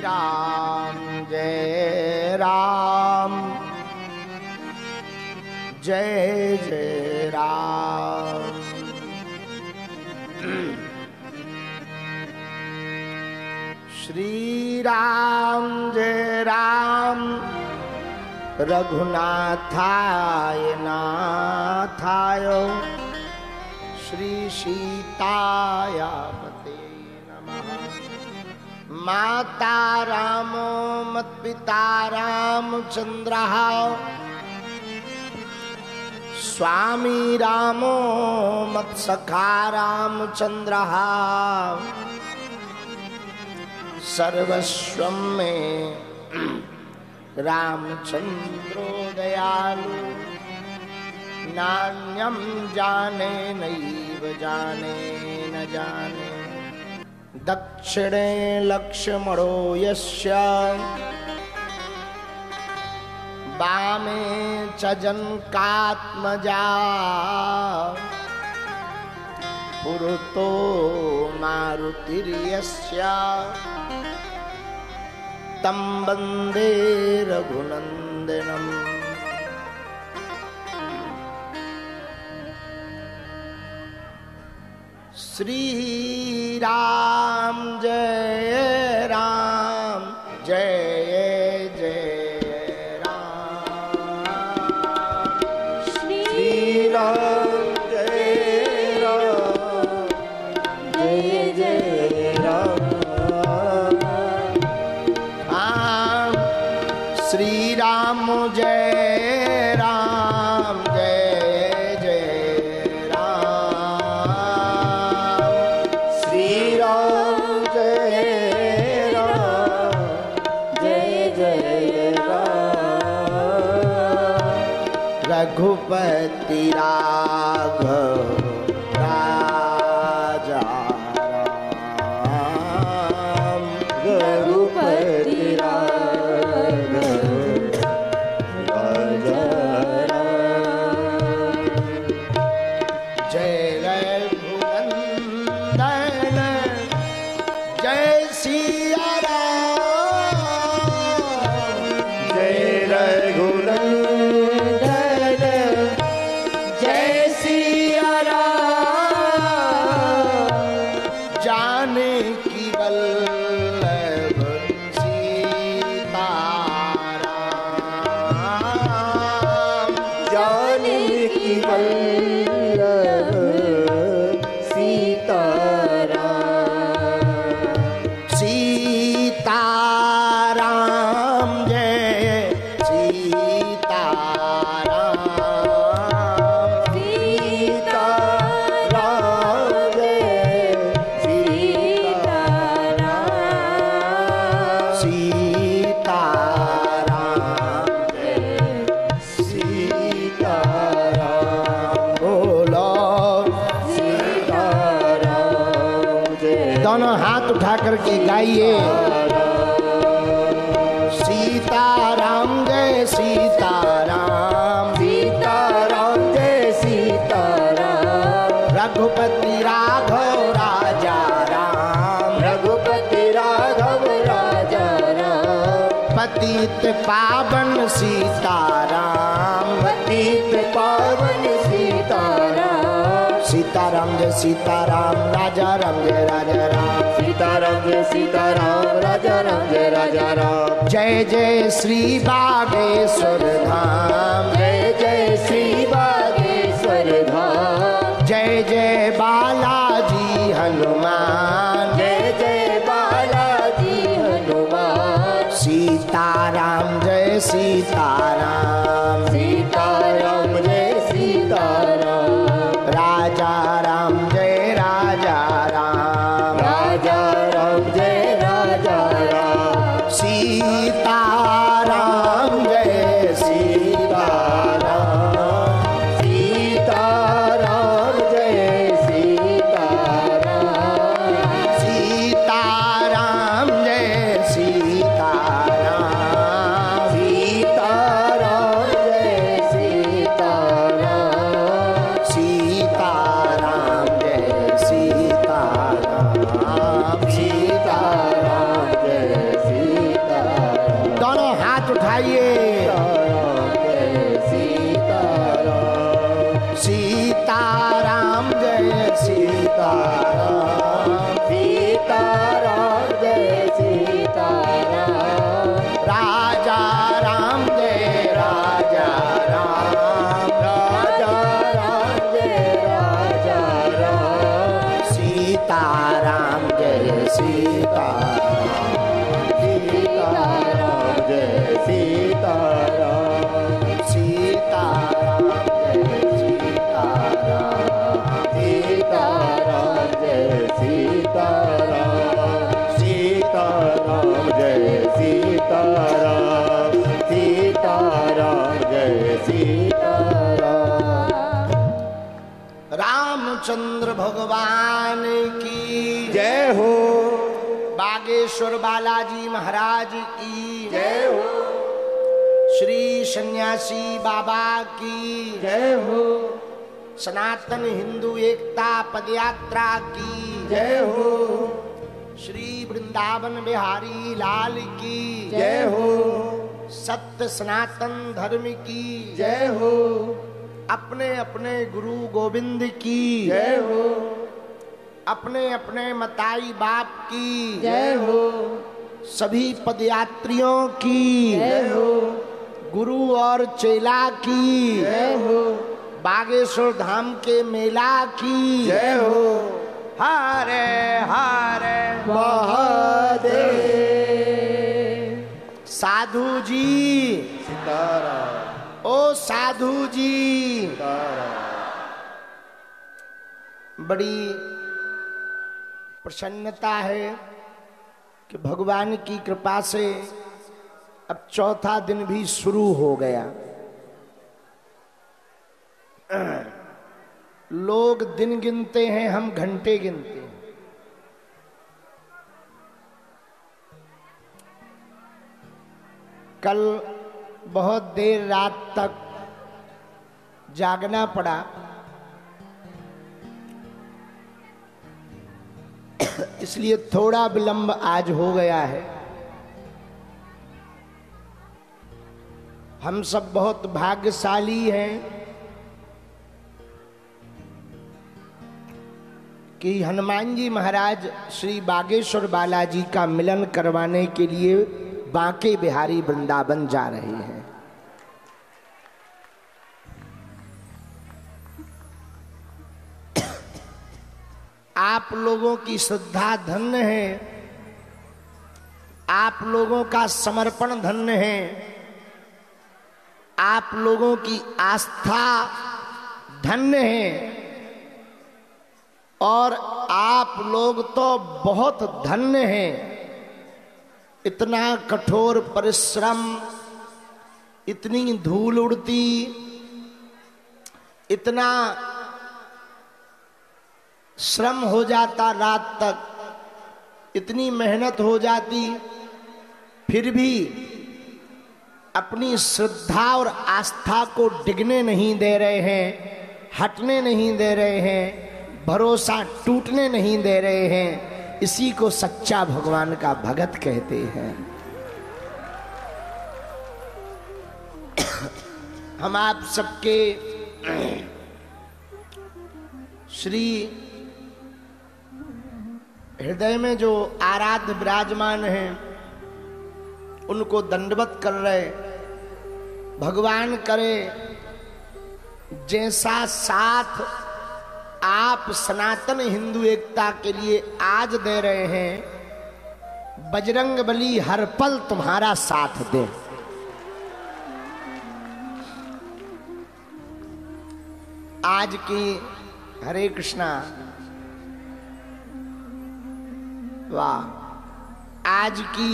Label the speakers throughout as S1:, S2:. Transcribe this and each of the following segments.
S1: राम जय राम जय जय राम। श्री राम जय राम रघुनाथाय नाथाय श्री सीताय पते नमः। माता रामो मत्पिता रामचंद्रः स्वामी रामो मत्सखा रामचंद्रः सर्वस्वं मे रामचंद्रो दयालु नान्यं जाने नैव जाने न जाने। दक्षिणे लक्ष्मणो यस्य वामे च जनकात्मजा पुरतो मारुतिर्यस्य तं वन्दे रघुनन्दनम्। श्री राम जय राम जय जय राम। श्री राम जय राम जय जय राम। श्री राम जय राम जय जय राम। श्री राम जय राम जय जय राम। रघुपति राघव राजा राम। रघुपति करके गाइए। सीताराम जय सीताराम सीताराम जय सीताराम। रघुपति राघव राजा राम रघुपति राघव राजा राम। पतित पावन सीताराम पतित पावन सीताराम। सीताराम जय सीताराम राजा राम जय राजा राम। सीताराम जय सीताराम राजा राम जय राजा राम। जय जय श्री बागेश्वर धाम जय जय श्री बागेश्वर धाम। जय जय बालाजी हनुमान जय जय बालाजी हनुमान। सीताराम जय सीताराम सीताराम जय सीताराम। राजा राम जय राजा राम राजा राम जय राजा राम। सीताराम जय सीताराम सीताराम जय सीताराम। सीताराम जय सीताराम सीताराम उठाइए।
S2: सीताराम
S1: सीताराम जय सीताराम।
S2: सीताराम जय सीताराम
S1: राजा राम जय राजा राम।
S2: राजा राम जय राजा राम
S1: सीताराम जय सीताराम।
S2: सीताराम जय सीताराम
S1: सीताराम जय सीताराम।
S2: सीताराम जय सीताराम सीताराम जय सीताराम सीताराम जय सीताराम।
S1: रामचंद्र भगवान की
S2: जय हो
S1: बागेश्वर बालाजी महाराज की
S2: जय हो
S1: श्री सन्यासी बाबा की
S2: जय हो
S1: सनातन हिंदू एकता पदयात्रा की
S2: जय हो
S1: श्री वृंदावन बिहारी लाल की
S2: जय हो
S1: सत्य सनातन धर्म की
S2: जय हो
S1: अपने अपने गुरु गोविंद की
S2: जय हो
S1: अपने अपने मताई बाप की
S2: जय हो
S1: सभी पदयात्रियों की
S2: जय हो
S1: गुरु और चेला की
S2: जय हो
S1: बागेश्वर धाम के मेला की
S2: जय हो
S1: हरे हरे
S2: महादेव।
S1: साधु जी
S2: सीताराम
S1: ओ साधु जी
S2: सीताराम।
S1: बड़ी प्रसन्नता है कि भगवान की कृपा से अब चौथा दिन भी शुरू हो गया। लोग दिन गिनते हैं, हम घंटे गिनते हैं। कल बहुत देर रात तक जागना पड़ा, इसलिए थोड़ा विलंब आज हो गया है। हम सब बहुत भाग्यशाली हैं कि हनुमान जी महाराज श्री बागेश्वर बालाजी का मिलन करवाने के लिए बांके बिहारी वृंदावन जा रहे हैं। आप लोगों की श्रद्धा धन्य है, आप लोगों का समर्पण धन्य है, आप लोगों की आस्था धन्य है, और आप लोग तो बहुत धन्य हैं। इतना कठोर परिश्रम, इतनी धूल उड़ती, इतना श्रम हो जाता, रात तक इतनी मेहनत हो जाती, फिर भी अपनी श्रद्धा और आस्था को डिगने नहीं दे रहे हैं, हटने नहीं दे रहे हैं, भरोसा टूटने नहीं दे रहे हैं। इसी को सच्चा भगवान का भगत कहते हैं। हम आप सबके श्री हृदय में जो आराध्य विराजमान हैं, उनको दंडवत कर रहे। भगवान करे जैसा साथ आप सनातन हिंदू एकता के लिए आज दे रहे हैं, बजरंग बली हर पल तुम्हारा साथ दे। आज की हरे कृष्णा, वाह, आज की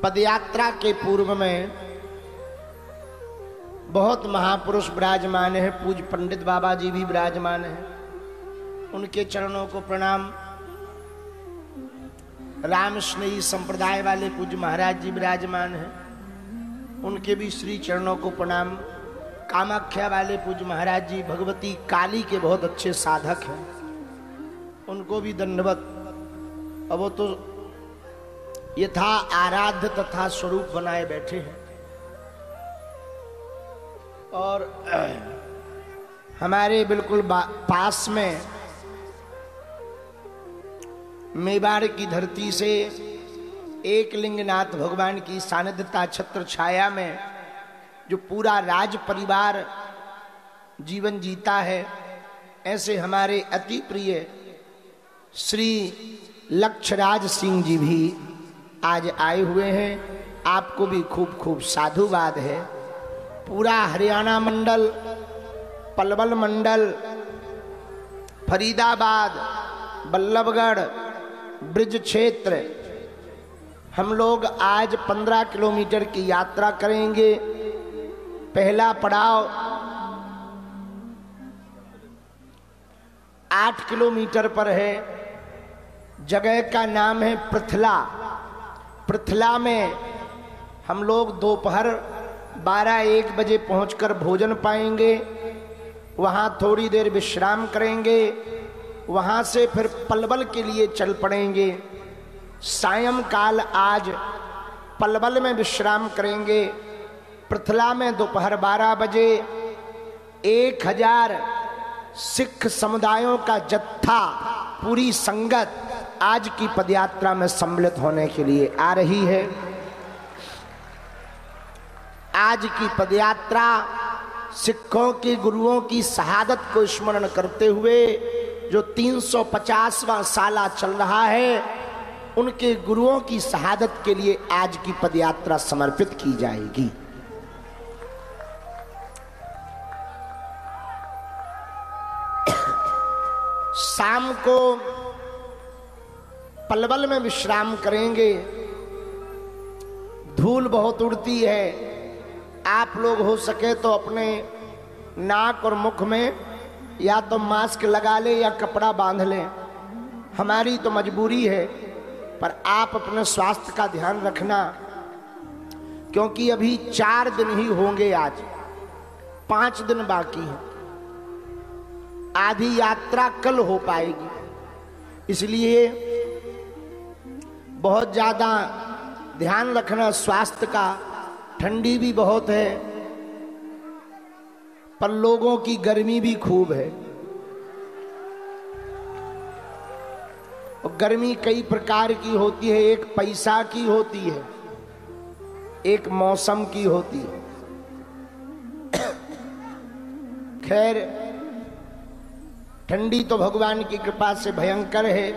S1: पदयात्रा के पूर्व में बहुत महापुरुष विराजमान है। पूज्य पंडित बाबा जी भी विराजमान है, उनके चरणों को प्रणाम। राम स्नेही संप्रदाय वाले पूज्य महाराज जी विराजमान हैं, उनके भी श्री चरणों को प्रणाम। कामाख्या वाले पूज्य महाराज जी भगवती काली के बहुत अच्छे साधक हैं, उनको भी दंडवत। अब वो तो यथा आराध्य तथा स्वरूप बनाए बैठे हैं। और हमारे बिल्कुल पास में मेवाड़ की धरती से एक लिंगनाथ भगवान की सानिध्यता छत्र छाया में जो पूरा राज परिवार जीवन जीता है, ऐसे हमारे अति प्रिय श्री लक्षराज सिंह जी भी आज आए हुए हैं। आपको भी खूब खूब साधुवाद है। पूरा हरियाणा मंडल, पलवल मंडल, फरीदाबाद, बल्लभगढ़, ब्रिज क्षेत्र, हम लोग आज 15 किलोमीटर की यात्रा करेंगे। पहला पड़ाव 8 किलोमीटर पर है। जगह का नाम है पृथला। पृथला में हम लोग दोपहर 12-1 बजे पहुंचकर भोजन पाएंगे। वहां थोड़ी देर विश्राम करेंगे। वहां से फिर पलवल के लिए चल पड़ेंगे। सायंकाल आज पलवल में विश्राम करेंगे। पृथला में दोपहर 12 बजे 1000 सिख समुदायों का जत्था, पूरी संगत आज की पदयात्रा में सम्मिलित होने के लिए आ रही है। आज की पदयात्रा सिखों के गुरुओं की शहादत को स्मरण करते हुए जो 350वां साला चल रहा है, उनके गुरुओं की शहादत के लिए आज की पदयात्रा समर्पित की जाएगी। शाम को पलवल में विश्राम करेंगे। धूल बहुत उड़ती है। आप लोग हो सके तो अपने नाक और मुख में या तो मास्क लगा ले या कपड़ा बांध लें। हमारी तो मजबूरी है, पर आप अपने स्वास्थ्य का ध्यान रखना, क्योंकि अभी 4 दिन ही होंगे। आज 5 दिन बाकी हैं। आधी यात्रा कल हो पाएगी, इसलिए बहुत ज्यादा ध्यान रखना स्वास्थ्य का। ठंडी भी बहुत है, पर लोगों की गर्मी भी खूब है। और गर्मी कई प्रकार की होती है। एक पैसा की होती है, एक मौसम की होती है। खैर, ठंडी तो भगवान की कृपा से भयंकर है,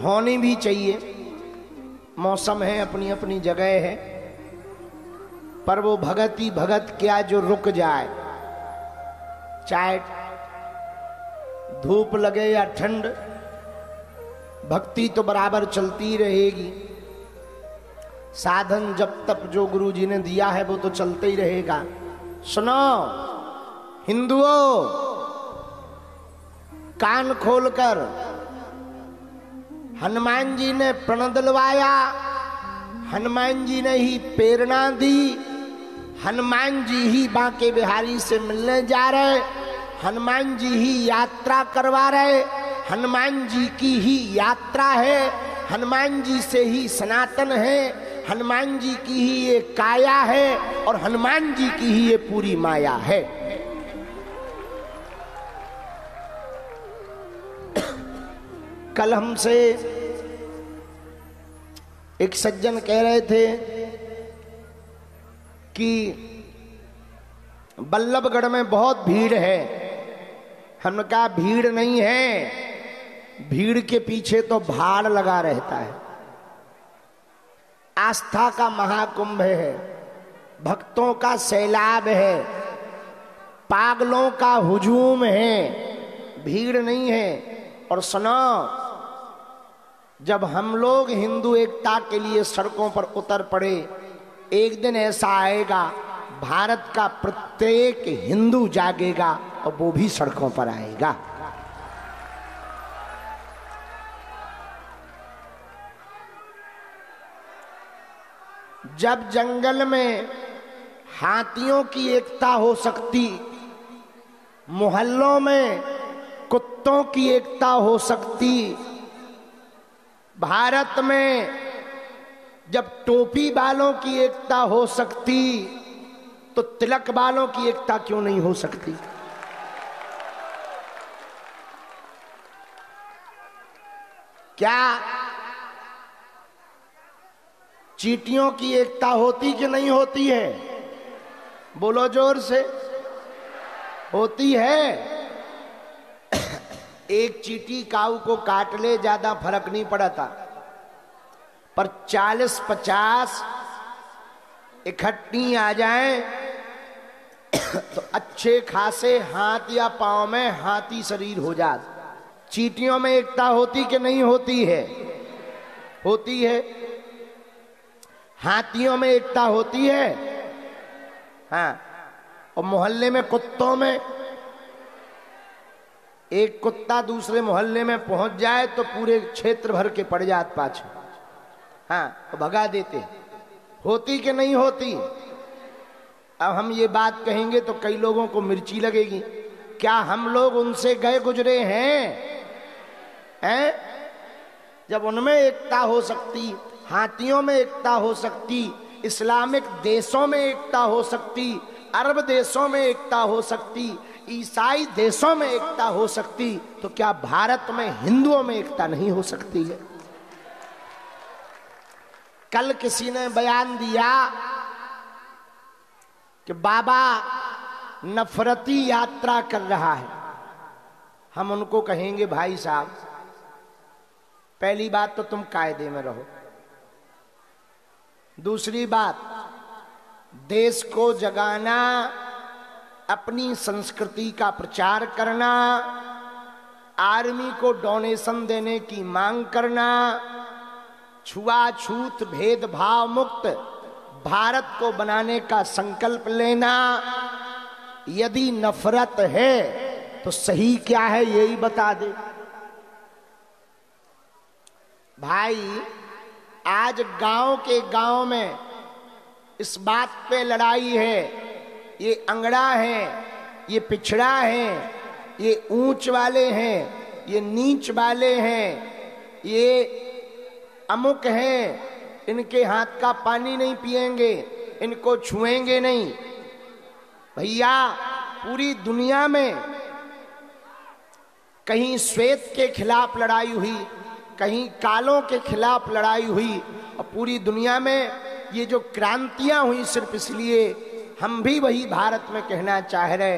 S1: होनी भी चाहिए। मौसम है, अपनी अपनी जगह है, पर वो भगत ही भगत क्या जो रुक जाए, चाहे धूप लगे या ठंड, भक्ति तो बराबर चलती रहेगी। साधन जब तक जो गुरु जी ने दिया है वो तो चलते ही रहेगा। सुनो हिंदुओं, कान खोलकर, हनुमान जी ने प्रण दिलवाया, हनुमान जी ने ही प्रेरणा दी, हनुमान जी ही बांके बिहारी से मिलने जा रहे, हनुमान जी ही यात्रा करवा रहे, हनुमान जी की ही यात्रा है, हनुमान जी से ही सनातन है, हनुमान जी की ही ये काया है और हनुमान जी की ही ये पूरी माया है। कल हमसे एक सज्जन कह रहे थे कि बल्लभगढ़ में बहुत भीड़ है। हमने कहा भीड़ नहीं है, भीड़ के पीछे तो भाड़ लगा रहता है। आस्था का महाकुंभ है, भक्तों का सैलाब है, पागलों का हुजूम है, भीड़ नहीं है। और सुनो, जब हम लोग हिंदू एकता के लिए सड़कों पर उतर पड़े, एक दिन ऐसा आएगा भारत का प्रत्येक हिंदू जागेगा और वो भी सड़कों पर आएगा। जब जंगल में हाथियों की एकता हो सकती, मोहल्लों में कुत्तों की एकता हो सकती, भारत में जब टोपी वालों की एकता हो सकती तो तिलक वालों की एकता क्यों नहीं हो सकती? क्या चींटियों की एकता होती कि नहीं होती है? बोलो जोर से। होती है। एक चींटी काऊ को काट ले ज्यादा फर्क नहीं पड़ता, पर 40-50 इकट्ठी आ जाएं तो अच्छे खासे हाथ या पांव में हाथी शरीर हो जाता। चींटियों में एकता होती कि नहीं होती है? होती है। हाथियों में एकता होती है। हाँ, और मोहल्ले में कुत्तों में एक कुत्ता दूसरे मोहल्ले में पहुंच जाए तो पूरे क्षेत्र भर के पड़ जात पाछे। हाँ, तो भगा देते। होती कि नहीं होती? अब हम ये बात कहेंगे तो कई लोगों को मिर्ची लगेगी। क्या हम लोग उनसे गए गुजरे हैं? जब उनमें एकता हो सकती, हाथियों में एकता हो सकती, इस्लामिक देशों में एकता हो सकती, अरब देशों में एकता हो सकती, ईसाई देशों में एकता हो सकती, तो क्या भारत में हिंदुओं में एकता नहीं हो सकती है? कल किसी ने बयान दिया कि बाबा नफरती यात्रा कर रहा है। हम उनको कहेंगे भाई साहब, पहली बात तो तुम कायदे में रहो। दूसरी बात, देश को जगाना, अपनी संस्कृति का प्रचार करना, आर्मी को डोनेशन देने की मांग करना, छुआछूत भेदभाव मुक्त भारत को बनाने का संकल्प लेना, यदि नफरत है तो सही क्या है यही बता दे। भाई, आज गांव के गांव में इस बात पे लड़ाई है, ये अंगड़ा है, ये पिछड़ा है, ये ऊंच वाले हैं, ये नीच वाले हैं, ये अमुक हैं, इनके हाथ का पानी नहीं पिएंगे, इनको छुएंगे नहीं। भैया, पूरी दुनिया में कहीं श्वेत के खिलाफ लड़ाई हुई, कहीं कालों के खिलाफ लड़ाई हुई, और पूरी दुनिया में ये जो क्रांतियां हुई सिर्फ इसलिए, हम भी वही भारत में कहना चाह रहे,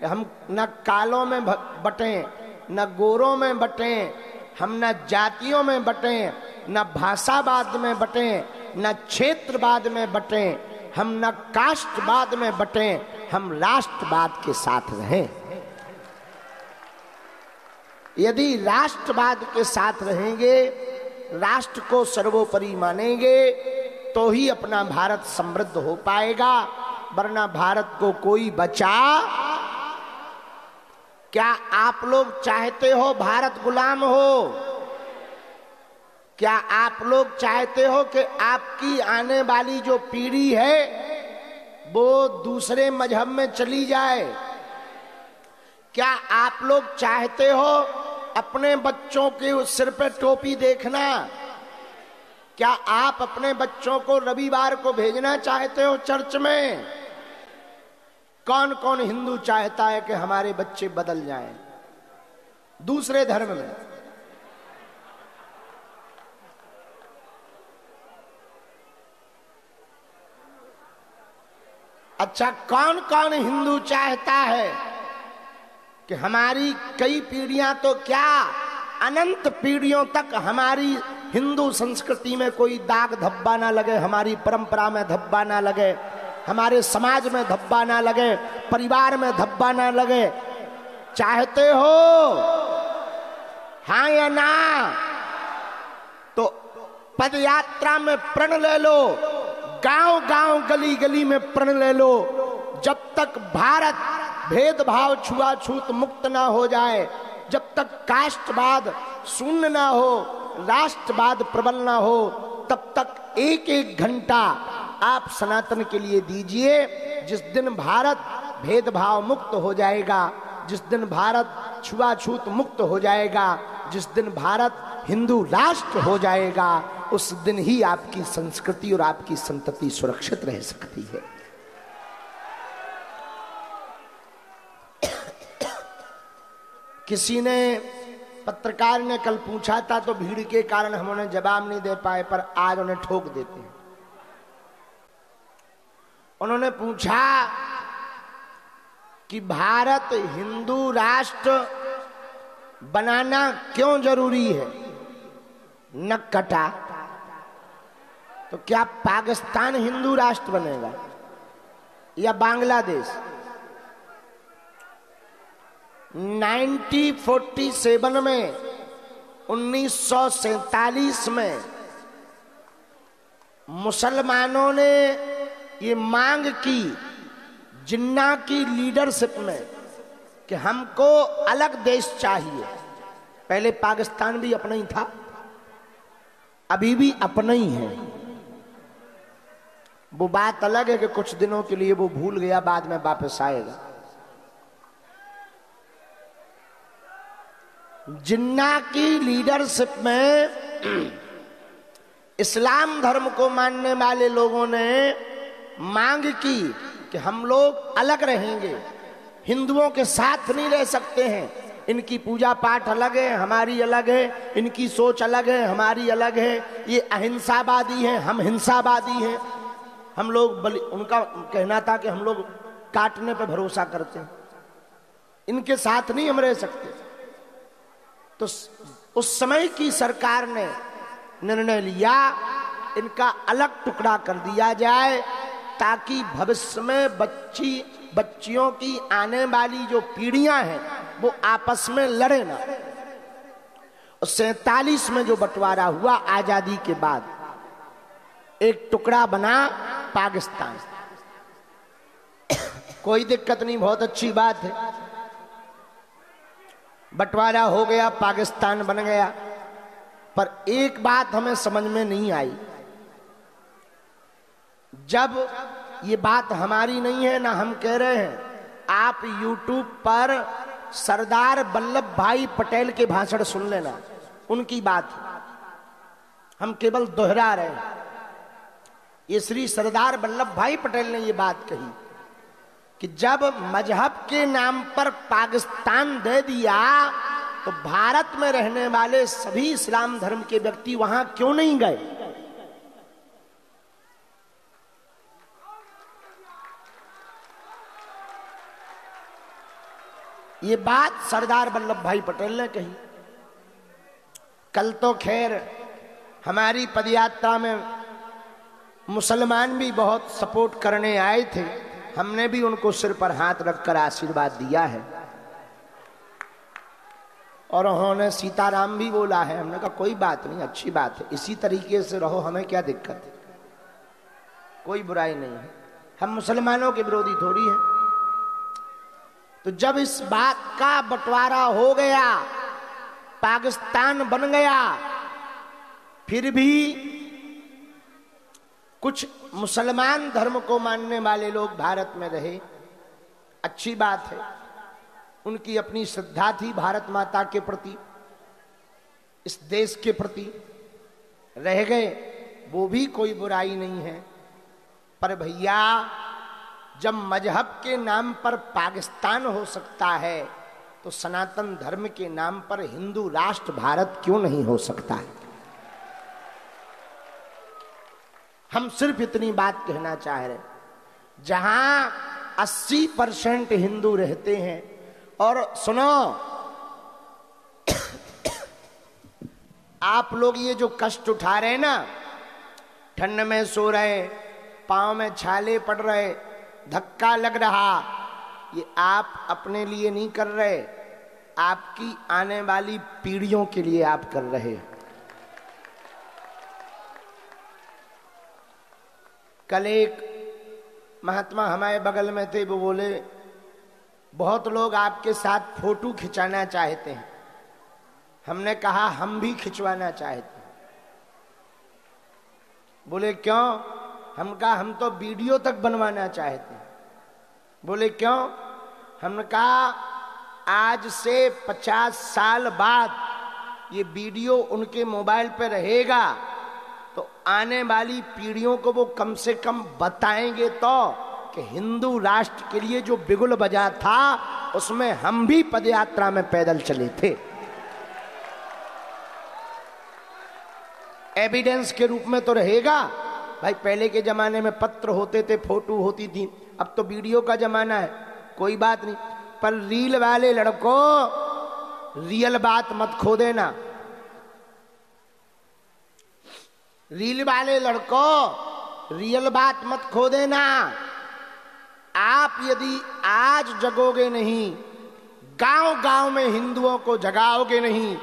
S1: हम न कालों में बटें, न गोरों में बटें, हम न जातियों में बटें, न भाषावाद में बटें, न क्षेत्रवाद में बटें, हम न कास्टवाद में बटें, हम राष्ट्रवाद के साथ रहें। यदि राष्ट्रवाद के साथ रहेंगे, राष्ट्र को सर्वोपरि मानेंगे, तो ही अपना भारत समृद्ध हो पाएगा, वरना भारत को कोई बचा। क्या आप लोग चाहते हो भारत गुलाम हो? क्या आप लोग चाहते हो कि आपकी आने वाली जो पीढ़ी है वो दूसरे मजहब में चली जाए? क्या आप लोग चाहते हो अपने बच्चों के सिर पे टोपी देखना? क्या आप अपने बच्चों को रविवार को भेजना चाहते हो चर्च में? कौन कौन हिंदू चाहता है कि हमारे बच्चे बदल जाएं दूसरे धर्म में? अच्छा, कौन कौन हिंदू चाहता है कि हमारी कई पीढ़ियां तो क्या अनंत पीढ़ियों तक हमारी हिंदू संस्कृति में कोई दाग धब्बा ना लगे, हमारी परंपरा में धब्बा ना लगे, हमारे समाज में धब्बा ना लगे, परिवार में धब्बा ना लगे? चाहते हो? हाँ या ना? तो पद यात्रा में प्रण ले लो, गांव गांव गली गली में प्रण ले लो। जब तक भारत भेदभाव छुआछूत मुक्त ना हो जाए, जब तक कास्टवाद शून्य ना हो, राष्ट्रवाद प्रबल ना हो, तब तक एक एक घंटा आप सनातन के लिए दीजिए। जिस दिन भारत भेदभाव मुक्त हो जाएगा, जिस दिन भारत छुआछूत मुक्त हो जाएगा, जिस दिन भारत हिंदू राष्ट्र हो जाएगा, उस दिन ही आपकी संस्कृति और आपकी संतति सुरक्षित रह सकती है। किसी ने, पत्रकार ने कल पूछा था तो भीड़ के कारण हम उन्हें जवाब नहीं दे पाए, पर आज उन्हें ठोक देते हैं। उन्होंने पूछा कि भारत हिंदू राष्ट्र बनाना क्यों जरूरी है? नक कटा। तो क्या पाकिस्तान हिंदू राष्ट्र बनेगा या बांग्लादेश? 1947 में, 1947 में मुसलमानों ने ये मांग की जिन्ना की लीडरशिप में कि हमको अलग देश चाहिए। पहले पाकिस्तान भी अपना ही था, अभी भी अपना ही है। वो बात अलग है कि कुछ दिनों के लिए वो भूल गया, बाद में वापस आएगा। जिन्ना की लीडरशिप में इस्लाम धर्म को मानने वाले लोगों ने मांग की कि हम लोग अलग रहेंगे, हिंदुओं के साथ नहीं रह सकते हैं। इनकी पूजा पाठ अलग है, हमारी अलग है, इनकी सोच अलग है, हमारी अलग है। ये अहिंसावादी हैं, हम हिंसावादी हैं। हम लोग उनका कहना था कि हम लोग काटने पर भरोसा करते हैं, इनके साथ नहीं हम रह सकते। तो उस समय की सरकार ने निर्णय लिया इनका अलग टुकड़ा कर दिया जाए, ताकि भविष्य में बच्चियों की आने वाली जो पीढ़ियां हैं वो आपस में लड़े ना। 47 में जो बंटवारा हुआ आजादी के बाद, एक टुकड़ा बना पाकिस्तान। कोई दिक्कत नहीं, बहुत अच्छी बात है। बंटवारा हो गया, पाकिस्तान बन गया। पर एक बात हमें समझ में नहीं आई, जब ये बात हमारी नहीं है ना हम कह रहे हैं, आप YouTube पर सरदार वल्लभ भाई पटेल के भाषण सुन लेना, उनकी बात हम केवल दोहरा रहे हैं। ये श्री सरदार वल्लभ भाई पटेल ने ये बात कही कि जब मजहब के नाम पर पाकिस्तान दे दिया तो भारत में रहने वाले सभी इस्लाम धर्म के व्यक्ति वहां क्यों नहीं गए? ये बात सरदार वल्लभ भाई पटेल ने कही। कल तो खैर हमारी पदयात्रा में मुसलमान भी बहुत सपोर्ट करने आए थे, हमने भी उनको सिर पर हाथ रखकर आशीर्वाद दिया है और उन्होंने सीताराम भी बोला है। हमने कहा कोई बात नहीं, अच्छी बात है, इसी तरीके से रहो, हमें क्या दिक्कत है, कोई बुराई नहीं है, हम मुसलमानों के विरोधी थोड़ी हैं। तो जब इस बात का बंटवारा हो गया, पाकिस्तान बन गया, फिर भी कुछ मुसलमान धर्म को मानने वाले लोग भारत में रहे, अच्छी बात है। उनकी अपनी श्रद्धा थी भारत माता के प्रति, इस देश के प्रति, रह गए, वो भी कोई बुराई नहीं है। पर भैया, जब मजहब के नाम पर पाकिस्तान हो सकता है तो सनातन धर्म के नाम पर हिंदू राष्ट्र भारत क्यों नहीं हो सकता है? हम सिर्फ इतनी बात कहना चाह रहे, जहां 80% हिंदू रहते हैं। और सुनो, आप लोग ये जो कष्ट उठा रहे हैं ना, ठंड में सो रहे, पांव में छाले पड़ रहे, धक्का लग रहा, ये आप अपने लिए नहीं कर रहे, आपकी आने वाली पीढ़ियों के लिए आप कर रहे हैं। कल एक महात्मा हमारे बगल में थे, वो बोले बहुत लोग आपके साथ फोटो खिंचाना चाहते हैं। हमने कहा हम भी खिंचवाना चाहते हैं। बोले क्यों? हम कहा हम तो वीडियो तक बनवाना चाहते हैं। बोले क्यों? हमने कहा आज से 50 साल बाद ये वीडियो उनके मोबाइल पे रहेगा तो आने वाली पीढ़ियों को वो कम से कम बताएंगे तो कि हिंदू राष्ट्र के लिए जो बिगुल बजा था उसमें हम भी पदयात्रा में पैदल चले थे। एविडेंस के रूप में तो रहेगा। भाई पहले के जमाने में पत्र होते थे, फोटो होती थी, अब तो वीडियो का जमाना है, कोई बात नहीं। पर रील वाले लड़कों रियल बात मत खो देना। रील वाले लड़कों रियल बात मत खो देना। आप यदि आज जगोगे नहीं, गांव गांव में हिंदुओं को जगाओगे नहीं,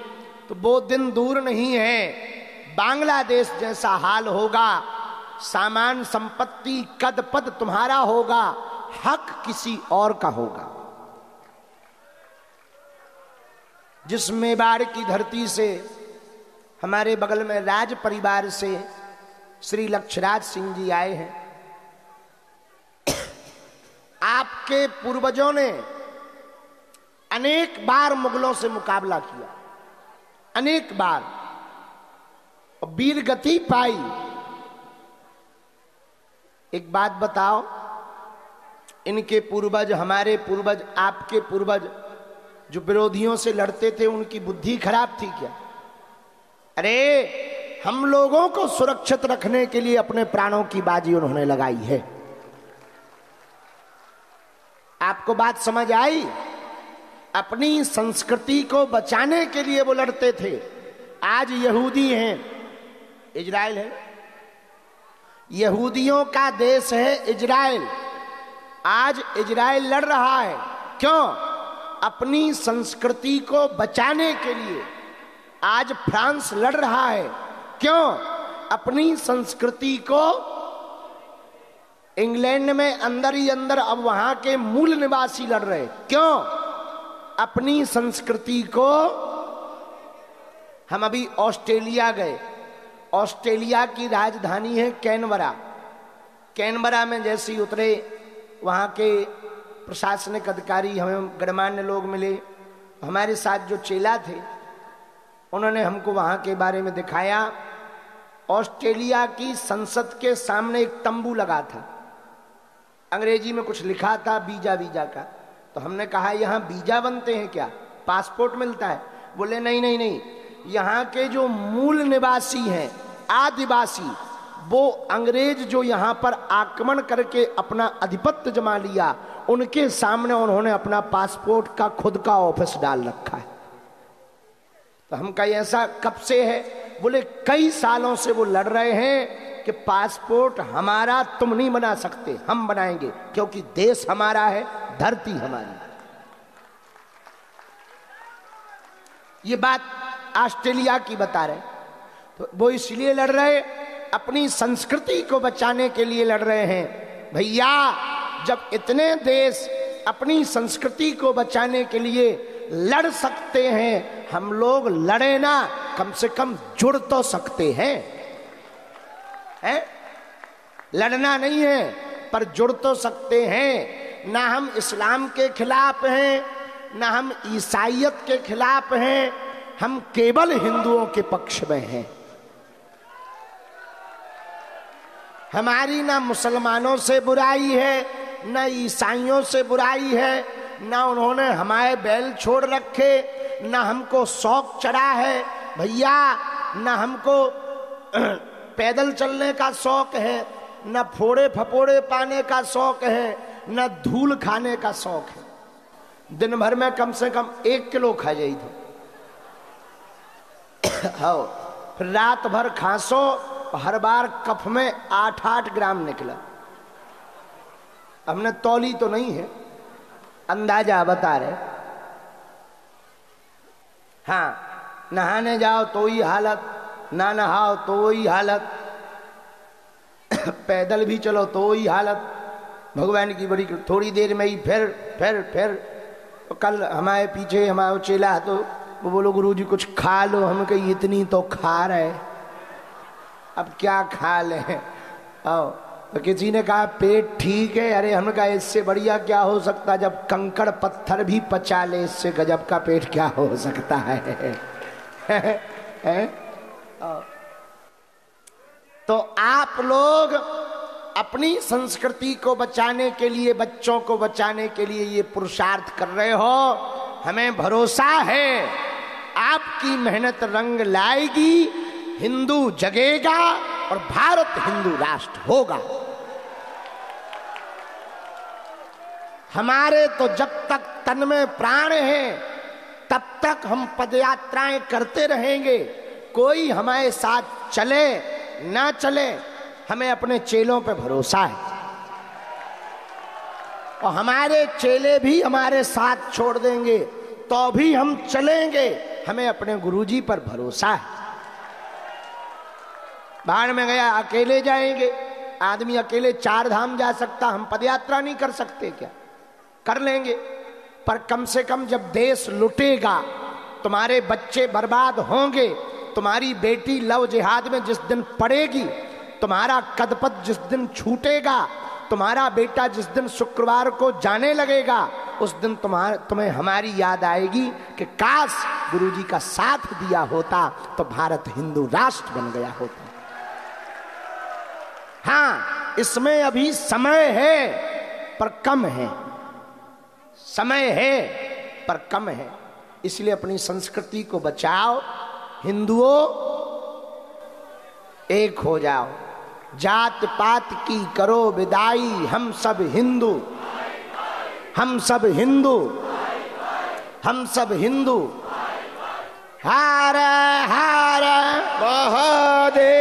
S1: तो वो दिन दूर नहीं है बांग्लादेश जैसा हाल होगा। सामान संपत्ति कद पद तुम्हारा होगा, हक किसी और का होगा। जिस मेवाड़ की धरती से हमारे बगल में राज परिवार से श्री लक्षराज सिंह जी आए हैं, आपके पूर्वजों ने अनेक बार मुगलों से मुकाबला किया, अनेक बार, और वीर गति पाई। एक बात बताओ, इनके पूर्वज, हमारे पूर्वज, आपके पूर्वज जो विरोधियों से लड़ते थे, उनकी बुद्धि खराब थी क्या? अरे हम लोगों को सुरक्षित रखने के लिए अपने प्राणों की बाजी उन्होंने लगाई है। आपको बात समझ आई? अपनी संस्कृति को बचाने के लिए वो लड़ते थे। आज यहूदी हैं, इजराइल है, यहूदियों का देश है इजराइल। आज इजराइल लड़ रहा है, क्यों? अपनी संस्कृति को बचाने के लिए। आज फ्रांस लड़ रहा है, क्यों? अपनी संस्कृति को। इंग्लैंड में अंदर ही अंदर अब वहां के मूल निवासी लड़ रहे, क्यों? अपनी संस्कृति को। हम अभी ऑस्ट्रेलिया गए, ऑस्ट्रेलिया की राजधानी है कैनबरा। कैनबरा में जैसे ही उतरे, वहाँ के प्रशासनिक अधिकारी, हमें गणमान्य लोग मिले। हमारे साथ जो चेला थे उन्होंने हमको वहाँ के बारे में दिखाया। ऑस्ट्रेलिया की संसद के सामने एक तंबू लगा था, अंग्रेजी में कुछ लिखा था, वीजा वीजा का। तो हमने कहा यहाँ वीजा बनते हैं क्या, पासपोर्ट मिलता है? बोले नहीं नहीं नहीं, यहाँ के जो मूल निवासी हैं, आदिवासी, वो अंग्रेज जो यहाँ पर आक्रमण करके अपना आधिपत्य जमा लिया, उनके सामने उन्होंने अपना पासपोर्ट का खुद का ऑफिस डाल रखा है। तो हम कहीं ऐसा कब से है? बोले कई सालों से वो लड़ रहे हैं कि पासपोर्ट हमारा तुम नहीं बना सकते, हम बनाएंगे, क्योंकि देश हमारा है, धरती हमारी। ये बात ऑस्ट्रेलिया की बता रहे। तो वो इसलिए लड़ रहे, अपनी संस्कृति को बचाने के लिए लड़ रहे हैं। भैया जब इतने देश अपनी संस्कृति को बचाने के लिए लड़ सकते हैं, हम लोग लड़े ना, कम से कम जुड़ तो सकते हैं, हैं? लड़ना नहीं है पर जुड़ तो सकते हैं। ना हम इस्लाम के खिलाफ हैं, ना हम ईसाइयत के खिलाफ हैं, हम केवल हिंदुओं के पक्ष में हैं। हमारी ना मुसलमानों से बुराई है, ना ईसाइयों से बुराई है, ना उन्होंने हमारे बैल छोड़ रखे, ना हमको शौक चढ़ा है भैया, ना हमको पैदल चलने का शौक है, ना फोड़े फपोड़े पाने का शौक है, ना धूल खाने का शौक है। दिन भर में कम से कम 1 किलो खा जाई थो। हाँ, फिर रात भर खांसो, हर बार कफ में 8-8 ग्राम निकला। हमने तौली तो नहीं है, अंदाजा बता रहे। हाँ, नहाने जाओ तो ही हालत, ना नहाओ तो वही हालत, पैदल भी चलो तो वही हालत। भगवान की बड़ी, थोड़ी देर में ही फिर कल हमारे पीछे हमारा चेला तो वो बोलो गुरुजी कुछ खा लो। हम कही इतनी तो खा रहे, अब क्या खा ले? तो किसी ने कहा पेट ठीक है। अरे हमने कहा इससे बढ़िया क्या हो सकता, जब कंकड़ पत्थर भी पचा ले, इससे गजब का पेट क्या हो सकता है? तो आप लोग अपनी संस्कृति को बचाने के लिए, बच्चों को बचाने के लिए ये पुरुषार्थ कर रहे हो। हमें भरोसा है आपकी मेहनत रंग लाएगी, हिंदू जगेगा और भारत हिंदू राष्ट्र होगा। हमारे तो जब तक तन में प्राण है तब तक हम पदयात्राएं करते रहेंगे। कोई हमारे साथ चले ना चले, हमें अपने चेलों पे भरोसा है और हमारे चेले भी हमारे साथ छोड़ देंगे तो भी हम चलेंगे। हमें अपने गुरुजी पर भरोसा है। बाढ़ में गया अकेले जाएंगे, आदमी अकेले 4 धाम जा सकता, हम पदयात्रा नहीं कर सकते क्या? कर लेंगे, पर कम से कम जब देश लुटेगा, तुम्हारे बच्चे बर्बाद होंगे, तुम्हारी बेटी लव जिहाद में जिस दिन पड़ेगी, तुम्हारा कदपद जिस दिन छूटेगा, तुम्हारा बेटा जिस दिन शुक्रवार को जाने लगेगा, उस दिन तुम्हें हमारी याद आएगी कि काश गुरुजी का साथ दिया होता तो भारत हिंदू राष्ट्र बन गया होता। हाँ, इसमें अभी समय है पर कम है, समय है पर कम है। इसलिए अपनी संस्कृति को बचाओ, हिंदुओं एक हो जाओ, जात पात की करो विदाई, हम सब हिंदू, हम सब हिंदू, हम सब हिंदू। हर हर महादेव।